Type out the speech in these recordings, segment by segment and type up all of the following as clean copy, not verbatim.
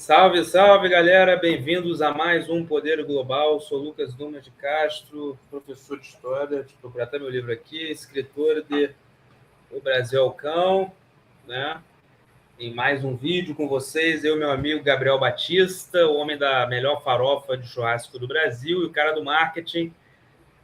Salve, salve, galera! Bem-vindos a mais um Poder Global. Sou Lucas Dumas de Castro, professor de História. Deixa eu procurar até meu livro aqui, escritor de O Brasil ao Cão, né? Em mais um vídeo com vocês, eu e meu amigo Gabriel Batista, o homem da melhor farofa de churrasco do Brasil e o cara do marketing.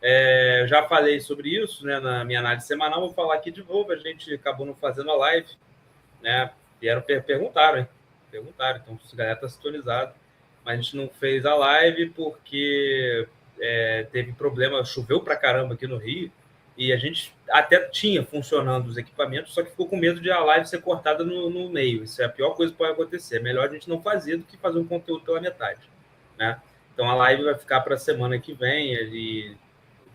Eu já falei sobre isso, né, na minha análise semanal, vou falar aqui de novo. A gente acabou não fazendo a live, né? Perguntaram, hein? Perguntaram, então a galera está sintonizado. Mas a gente não fez a live porque teve problema, choveu pra caramba aqui no Rio, e a gente até tinha funcionando os equipamentos, só que ficou com medo de a live ser cortada no meio. Isso é a pior coisa que pode acontecer. É melhor a gente não fazer do que fazer um conteúdo pela metade, né? Então a live vai ficar para a semana que vem,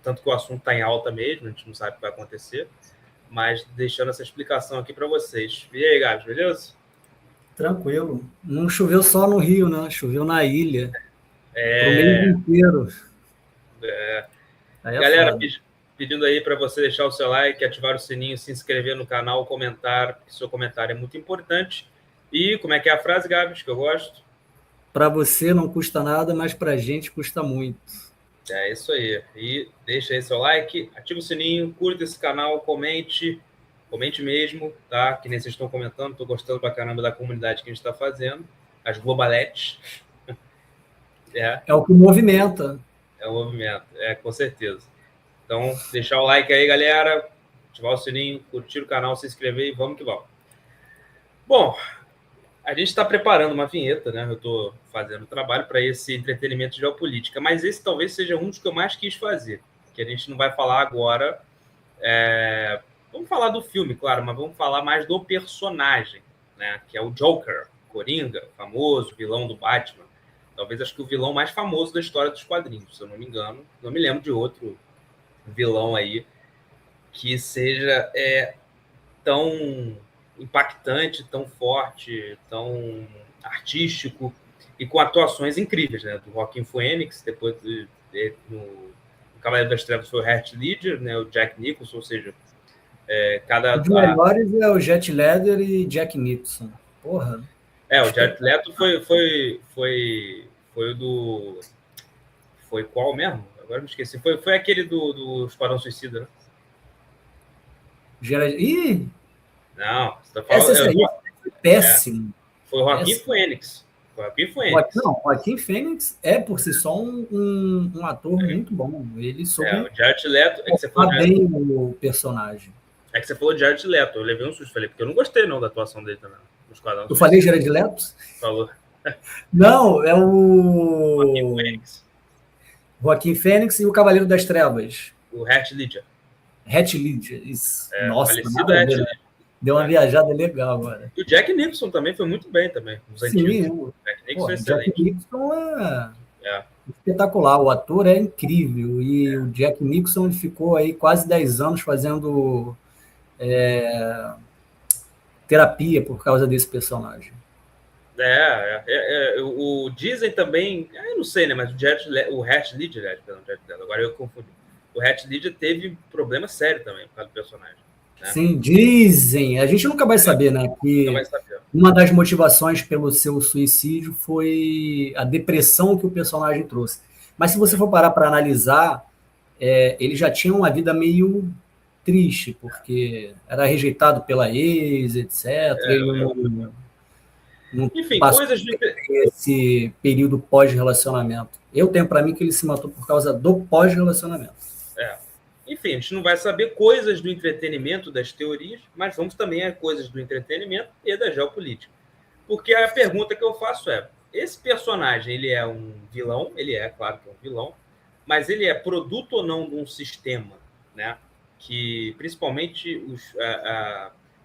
tanto que o assunto está em alta mesmo, a gente não sabe o que vai acontecer, mas deixando essa explicação aqui para vocês. E aí, Gabs, beleza? Tranquilo. Não choveu só no Rio, né? Choveu na ilha. Pro mês inteiro. Galera, pedindo aí para você deixar o seu like, ativar o sininho, se inscrever no canal, comentar, porque seu comentário é muito importante. E como é que é a frase, Gabs, que eu gosto? Para você não custa nada, mas para a gente custa muito. É isso aí. E deixa aí seu like, ativa o sininho, curta esse canal, comente mesmo, tá? Que nem vocês estão comentando, estou gostando pra caramba da comunidade que a gente está fazendo, as globaletes. É o que movimenta. É o movimento, com certeza. Então, deixar o like aí, galera, ativar o sininho, curtir o canal, se inscrever e vamos que vamos. Bom, a gente está preparando uma vinheta, né? Eu estou fazendo trabalho para esse entretenimento de geopolítica, mas esse talvez seja um dos que eu mais quis fazer, que a gente não vai falar agora. Vamos falar do filme, claro, mas vamos falar mais do personagem, né? Que é o Joker, Coringa, famoso, vilão do Batman. Talvez acho que o vilão mais famoso da história dos quadrinhos, se eu não me engano. Não me lembro de outro vilão aí que seja tão impactante, tão forte, tão artístico e com atuações incríveis, né? Do Joaquin Phoenix, depois no Cavaleiro das Trevas foi o Heath Ledger, né? O Jack Nicholson, ou seja, Os melhores é o Jet Ledger e Jack Nicholson. Porra. O Jared Leto foi o do... Foi qual mesmo? Agora me esqueci. Foi aquele do Esquadrão Suicida, né? Ih! Não, você tá falando... Essa aí foi péssimo. Foi o Joaquin Phoenix. Não, Joaquin Phoenix é, por si só, um ator muito bom. Ele soube o Jared Leto... bem o personagem. É que você falou de Jared Leto. Eu levei um susto, falei, porque eu não gostei não da atuação dele também. Eu falei Jared Leto? Falou. Não, é o... Joaquin Phoenix. Joaquin Phoenix e o Cavaleiro das Trevas. O Heath Ledger. Heath Ledger, isso. Nossa, falecido Heath Ledger. Deu uma viajada legal agora. E o Jack Nicholson também foi muito bem também. Sim, o Jack Nicholson é excelente. Jack Nicholson é espetacular. O ator é incrível. E o Jack Nicholson ele ficou aí quase 10 anos fazendo terapia por causa desse personagem. O dizem também, eu não sei, né? Mas o Heath Ledger, agora eu confundi. O Heath Ledger teve problema sério também por causa do personagem. Né? Sim, dizem. A gente nunca vai saber, né? Que uma das motivações pelo seu suicídio foi a depressão que o personagem trouxe. Mas se você for parar para analisar, ele já tinha uma vida meio triste, porque era rejeitado pela ex, etc. Ele enfim, passou coisas de... esse período pós-relacionamento. Eu tenho para mim que ele se matou por causa do pós-relacionamento. Enfim, a gente não vai saber coisas do entretenimento, das teorias, mas vamos também a coisas do entretenimento e da geopolítica. Porque a pergunta que eu faço esse personagem, ele é um vilão? Ele claro que é um vilão, mas ele é produto ou não de um sistema, né? Que principalmente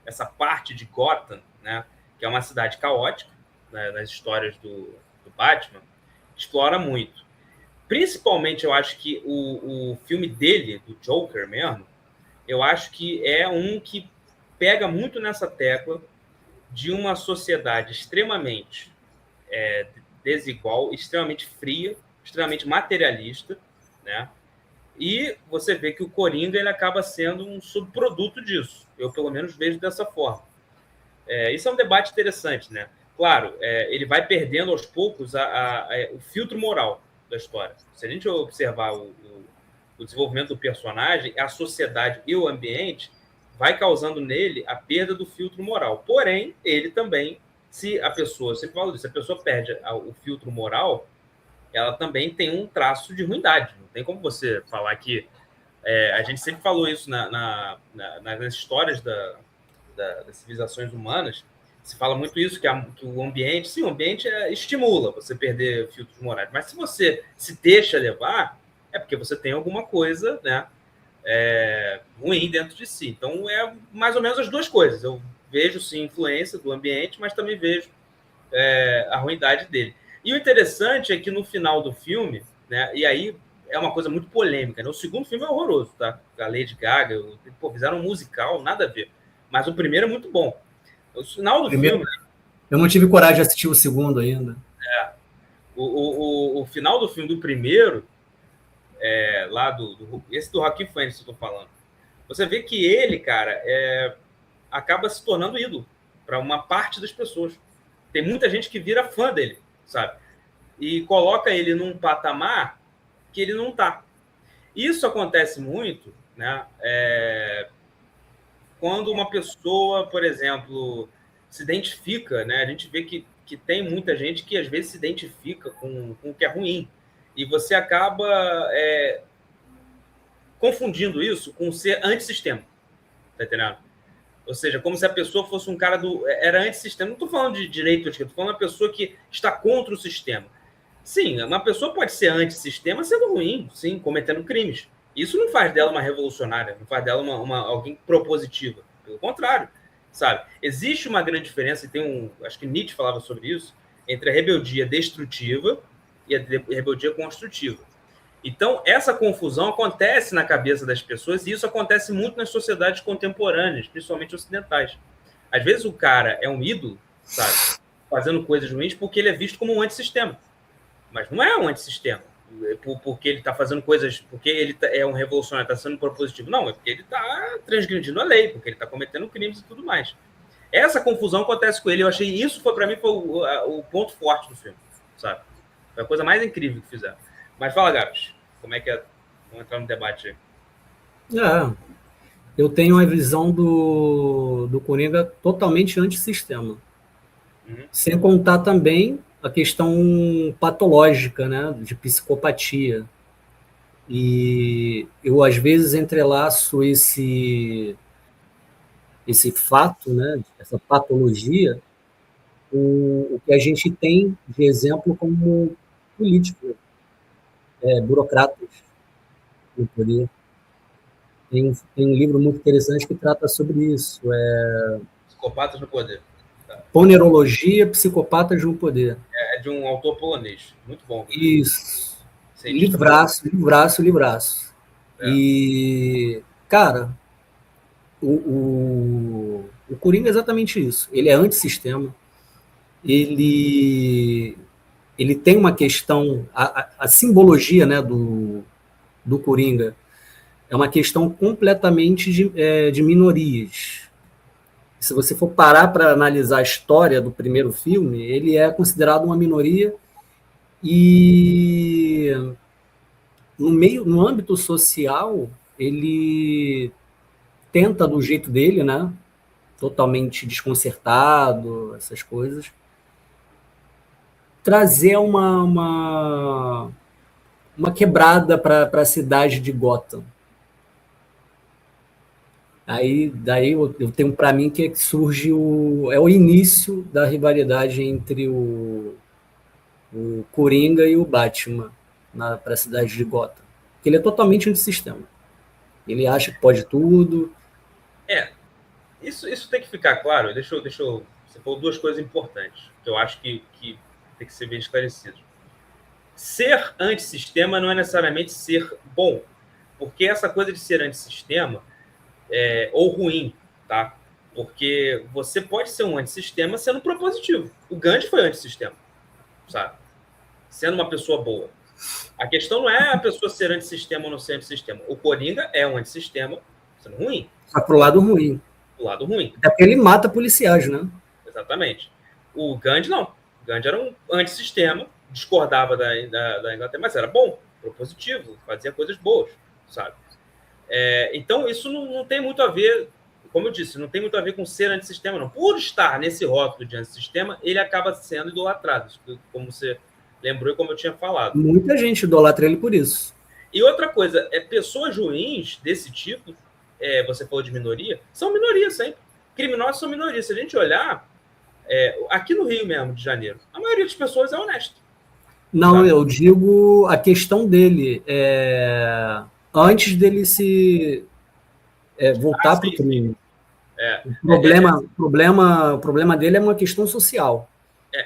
essa parte de Gotham, né? Que é uma cidade caótica, né, nas histórias do Batman, explora muito. Principalmente, eu acho que o filme dele, do Joker mesmo, eu acho que é um que pega muito nessa tecla de uma sociedade extremamente desigual, extremamente fria, extremamente materialista, né? E você vê que o Coringa ele acaba sendo um subproduto disso. Eu, pelo menos, vejo dessa forma. Isso é um debate interessante, né? claro, ele vai perdendo aos poucos o filtro moral da história. Se a gente observar o desenvolvimento do personagem, a sociedade e o ambiente vai causando nele a perda do filtro moral. Porém, ele também, se a pessoa perde o filtro moral, ela também tem um traço de ruindade. Não tem como você falar que... a gente sempre falou isso nas histórias das civilizações humanas. Se fala muito isso, que o ambiente... Sim, o ambiente estimula você perder filtros morais. Mas se você se deixa levar, é porque você tem alguma coisa, né, ruim dentro de si. Então, é mais ou menos as duas coisas. Eu vejo, sim, influência do ambiente, mas também vejo a ruindade dele. E o interessante é que no final do filme, né, e aí é uma coisa muito polêmica, né? O segundo filme é horroroso, tá? A Lady Gaga, fizeram um musical, nada a ver. Mas o primeiro é muito bom. O final do filme... Eu não tive coragem de assistir o segundo ainda. O final do filme do primeiro, esse do Joaquin Phoenix que eu tô falando, você vê que ele, cara, acaba se tornando ídolo para uma parte das pessoas. Tem muita gente que vira fã dele, sabe? E coloca ele num patamar que ele não tá. Isso acontece muito, né? Quando uma pessoa, por exemplo, se identifica, né? A gente vê que tem muita gente que às vezes se identifica com o que é ruim. E você acaba confundindo isso com ser antissistema. Tá entendendo? Ou seja, como se a pessoa fosse um cara era antissistema. Não estou falando de direito ou esquerda, estou falando de uma pessoa que está contra o sistema. Sim, uma pessoa pode ser antissistema sendo ruim, sim, cometendo crimes. Isso não faz dela uma revolucionária, não faz dela alguém propositiva. Pelo contrário, sabe? Existe uma grande diferença, e acho que Nietzsche falava sobre isso, entre a rebeldia destrutiva e a rebeldia construtiva. Então, essa confusão acontece na cabeça das pessoas, e isso acontece muito nas sociedades contemporâneas, principalmente ocidentais. Às vezes o cara é um ídolo, sabe? Fazendo coisas ruins porque ele é visto como um antissistema. Mas não é um antissistema, porque ele está fazendo coisas, porque ele é um revolucionário, está sendo propositivo. Não, é porque ele está transgredindo a lei, porque ele está cometendo crimes e tudo mais. Essa confusão acontece com ele. Eu achei isso, para mim, foi o ponto forte do filme, sabe? Foi a coisa mais incrível que fizeram. Mas fala, Gabs, como é que é? Vamos entrar no debate aí. Eu tenho a visão do Coringa totalmente antissistema. Sem contar também a questão patológica, né, de psicopatia. E eu, às vezes, entrelaço esse fato, né, essa patologia, o que a gente tem de exemplo como político, burocratas no poder. Tem um livro muito interessante que trata sobre isso. Psicopatas no Poder. Ponerologia, Psicopatas no Poder. É de um autor polonês. Muito bom. Isso. Livraço. E, cara, o Coringa é exatamente isso. Ele é antissistema. Ele tem uma questão... A simbologia, né, do Coringa é uma questão completamente de minorias. Se você for parar para analisar a história do primeiro filme, ele é considerado uma minoria e no âmbito social ele tenta do jeito dele, né, totalmente desconcertado, essas coisas, trazer uma quebrada para a cidade de Gotham. Daí eu tenho para mim que surge o início da rivalidade entre o Coringa e o Batman para a cidade de Gotham. Porque ele é totalmente antissistema. Ele acha que pode tudo. Isso tem que ficar claro. Deixa eu você falou duas coisas importantes que eu acho que tem que ser bem esclarecido. Ser antissistema não é necessariamente ser bom, porque essa coisa de ser antissistema ou ruim, tá? Porque você pode ser um antissistema sendo propositivo. O Gandhi foi antissistema, sabe? Sendo uma pessoa boa. A questão não é a pessoa ser antissistema ou não ser antissistema. O Coringa é um antissistema sendo ruim. Tá pro lado ruim. Do lado ruim. É porque ele mata policiais, né? Exatamente. O Gandhi não. O Gandhi era um antissistema, discordava da Inglaterra, mas era bom, propositivo, fazia coisas boas, sabe? Então, isso não tem muito a ver, como eu disse, não tem muito a ver com ser antissistema, não. Por estar nesse rótulo de antissistema, ele acaba sendo idolatrado, como você lembrou e como eu tinha falado. Muita gente idolatra ele por isso. E outra coisa, pessoas ruins desse tipo, você falou de minoria, são minoria sempre. Criminosos são minoria. Se a gente olhar, aqui no Rio mesmo, de Janeiro, a maioria das pessoas é honesta. Não, sabe? Eu digo a questão dele, antes dele se voltar para o crime. O problema dele é uma questão social.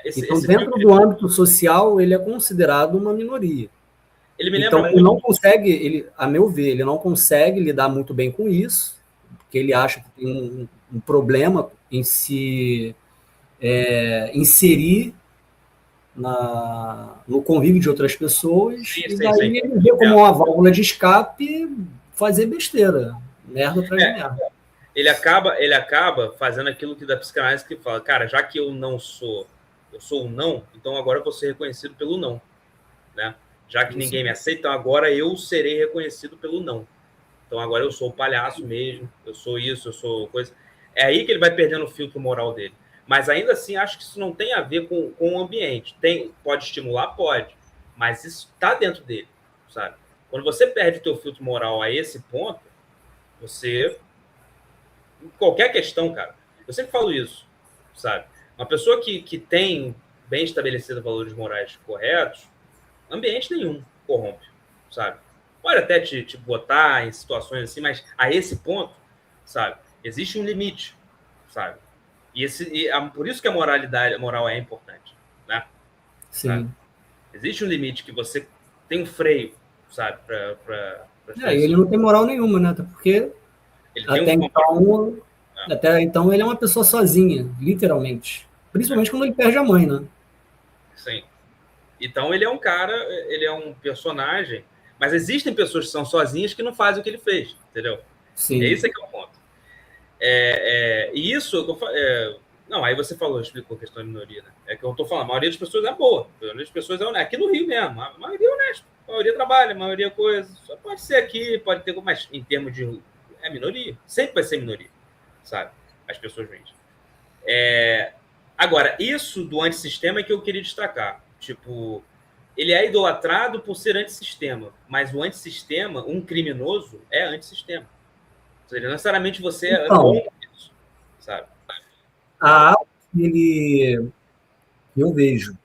Então, dentro do âmbito social, ele é considerado uma minoria. Ele não consegue, a meu ver, ele não consegue lidar muito bem com isso, porque ele acha que tem um problema em se inserir no convívio de outras pessoas, e daí ele vê como uma válvula de escape fazer besteira, merda atrás de merda. Ele acaba fazendo aquilo que da psicanálise que fala, cara, já que eu sou o não, então agora eu vou ser reconhecido pelo não, né? Já que ninguém me aceita, então agora eu serei reconhecido pelo não. Então agora eu sou o palhaço mesmo, eu sou isso, eu sou coisa. É aí que ele vai perdendo o filtro moral dele. Mas ainda assim, acho que isso não tem a ver com o ambiente. Pode estimular? Pode. Mas isso está dentro dele, sabe? Quando você perde o teu filtro moral a esse ponto, você... Qualquer questão, cara. Eu sempre falo isso, sabe? Uma pessoa que tem bem estabelecidos valores morais corretos, ambiente nenhum corrompe, sabe? Pode até te botar em situações assim, mas a esse ponto, sabe? Existe um limite, sabe? Por isso que a moral é importante, né? Sim. Sabe? Existe um limite que você tem um freio, sabe? Ele não tem moral nenhuma, né? Porque até então ele é uma pessoa sozinha, literalmente. Principalmente quando ele perde a mãe, né? Sim. Então ele é um cara, ele é um personagem, mas existem pessoas que são sozinhas que não fazem o que ele fez, entendeu? Sim. Esse que é o ponto. E isso, não, aí você explicou a questão da minoria, né? É que eu estou falando, a maioria das pessoas é boa, a maioria das pessoas é honesta. Aqui no Rio mesmo, a maioria é honesta, a maioria trabalha, a maioria coisa. Só pode ser aqui, pode ter, mas em termos de... É minoria, sempre vai ser minoria, sabe? As pessoas ruins. Agora, isso do antissistema é que eu queria destacar. Tipo, ele é idolatrado por ser antissistema, mas o antissistema, um criminoso, é antissistema. Ou seja, não necessariamente você é bom com isso, sabe? Eu vejo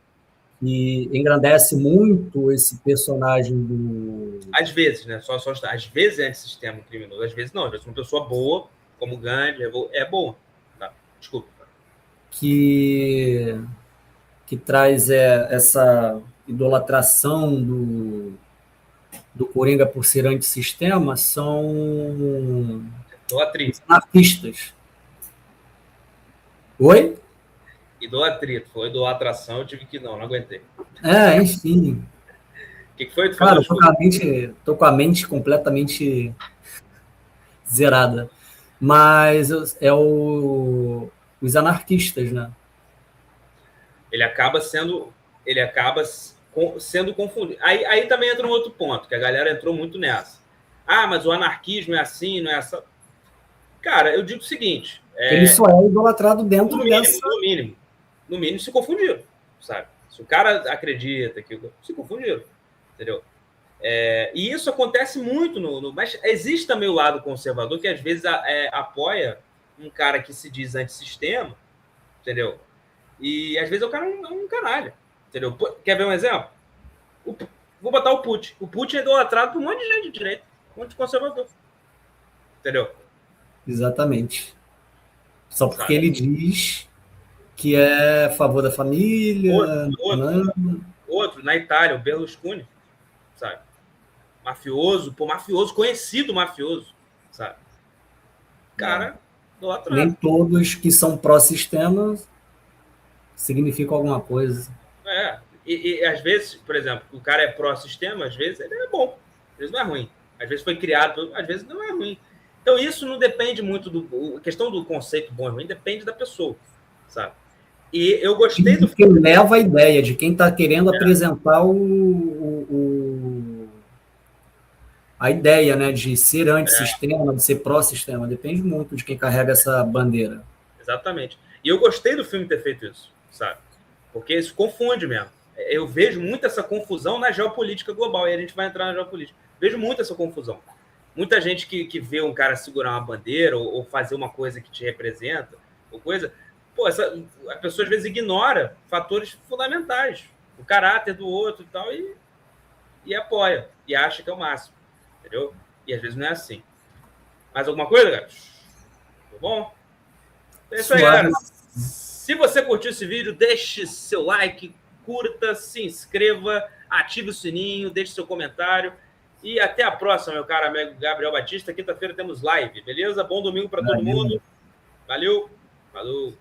que engrandece muito esse personagem do... Às vezes, né? Às vezes é antissistema um criminoso, às vezes não. Às vezes uma pessoa boa, como Gandhi, é boa. Tá? Desculpa. Que traz essa idolatração do Coringa por ser antissistema são anarquistas. Oi? Idolatria. Foi idolatração, eu tive que não aguentei. Enfim. O que foi? Cara, tô com a mente completamente zerada. Mas os anarquistas, né? Ele acaba sendo confundido. Aí também entra um outro ponto, que a galera entrou muito nessa. Mas o anarquismo é assim, não é essa. Cara, eu digo o seguinte... Ele só é idolatrado dentro dessa... No mínimo, se confundiram, sabe? Se o cara acredita que... Se confundiram, entendeu? E isso acontece muito mas existe também o lado conservador que às vezes apoia um cara que se diz antissistema, entendeu? E às vezes o cara é um canalha, entendeu? Quer ver um exemplo? Vou botar o Putin. O Putin é idolatrado por um monte de gente de direita, um monte de conservador, entendeu? Exatamente. Só porque ele diz que é a favor da família. Outro, na Itália, o Berlusconi, sabe? Mafioso, conhecido mafioso, sabe? Cara, idolatrado. Nem todos que são pró-sistema significam alguma coisa. E às vezes, por exemplo, o cara é pró-sistema, às vezes ele é bom, às vezes não é ruim. Às vezes foi criado, às vezes não é ruim. Então isso não depende muito a questão do conceito bom e ruim depende da pessoa, sabe? E eu gostei do filme. Quem leva a ideia de quem está querendo apresentar a ideia, né, de ser antissistema, de ser pró-sistema. Depende muito de quem carrega essa bandeira. Exatamente. E eu gostei do filme ter feito isso, sabe? Porque isso confunde mesmo. Eu vejo muito essa confusão na geopolítica global, e a gente vai entrar na geopolítica. Vejo muito essa confusão. Muita gente que vê um cara segurar uma bandeira ou fazer uma coisa que te representa, ou coisa... Pô, a pessoa às vezes ignora fatores fundamentais, o caráter do outro e tal, e apoia, e acha que é o máximo, entendeu? E às vezes não é assim. Mais alguma coisa, cara? Tá bom? É isso aí, galera. Se você curtiu esse vídeo, deixe seu like, curta, se inscreva, ative o sininho, deixe seu comentário. E até a próxima, meu caro amigo Gabriel Batista. Quinta-feira temos live, beleza? Bom domingo para todo mundo. Valeu. Falou.